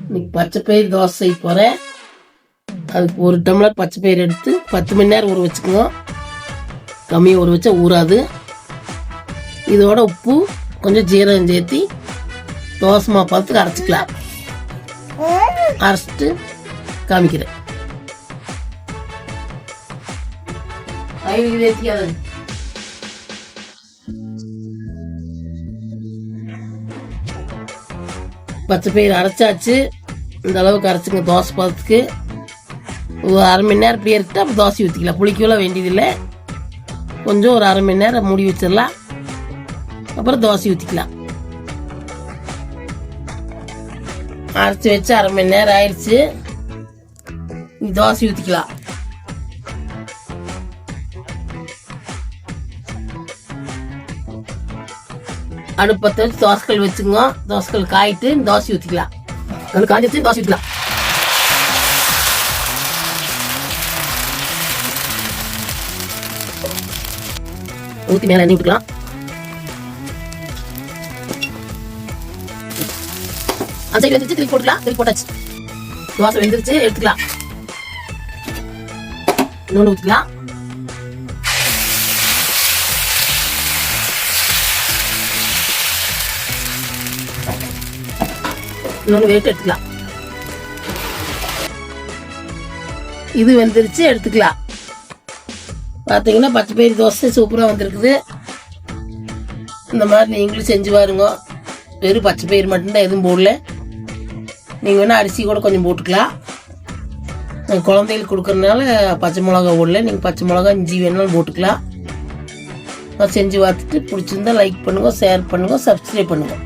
இன்னைக்கு பச்சை பயிர் தோசை செய்ய போகிறேன். அதுக்கு 1 டம்ளர் பச்சை பயிர் எடுத்து 10 மணி நேரம் ஊற வச்சுக்கோங்க. கம்மியாக ஊற வச்சா ஊறாது. இதோட உப்பு கொஞ்சம் ஜீரகம் சேர்த்தி தோசை மாவு பார்த்துக்கு அரைச்சிக்கலாம். அரைச்சிட்டு காமிக்கிறேன். பச்சை பயிர் அரைச்சாச்சு. இந்த அளவுக்கு அரைச்சிங்க தோசை பார்த்துக்கு. ஒரு அரை மணி நேரம் இப்படியே இருக்குது. அப்போ தோசை ஊற்றிக்கலாம். புளிக்கலாம் வேண்டியதில்லை. கொஞ்சம் ஒரு அரை மணி நேரம் மூடி வச்சிடலாம். அப்புறம் தோசை ஊற்றிக்கலாம். அரைச்சி வச்சு அரை மணி நேரம் ஆயிடுச்சு. தோசை ஊற்றிக்கலாம். அடுப்பத்தை வச்சு தோசைக்கல் வச்சுங்க. தோசைக்கல் காயிட்டு தோசை ஊற்றிக்கலாம். அது காஞ்சி வச்சு தோசை ஊற்றிக்கலாம். ஊற்றி மேலே எண்ணெய் ஊற்றிக்கலாம். அந்த சைடு வந்துச்சு திருப்பி போட்டுக்கலாம். திருப்பி போட்டாச்சு. தோசை வெந்துருச்சு, எடுத்துக்கலாம். இன்னொன்று ஊற்றிக்கலாம். இன்னொன்று வெயிட் எடுத்துக்கலாம். இது வெந்துருச்சு, எடுத்துக்கலாம். பார்த்தீங்கன்னா பச்சை பயிர் தோசை சூப்பராக வந்திருக்குது. இந்த மாதிரி நீங்களும் செஞ்சு பாருங்க. வெறும் பச்சை பயிர் மட்டும்தான், எதுவும் போடல. நீங்கள் வேணால் அரிசி கூட கொஞ்சம் போட்டுக்கலாம். குழந்தைகளுக்கு கொடுக்குறதுனால பச்சை மிளகா போடல. நீங்கள் பச்சை மிளகா இஞ்சி வேணாலும் போட்டுக்கலாம். செஞ்சு பார்த்துட்டு பிடிச்சிருந்தா லைக் பண்ணுங்கள், ஷேர் பண்ணுங்கள், சப்ஸ்கிரைப் பண்ணுங்கள்.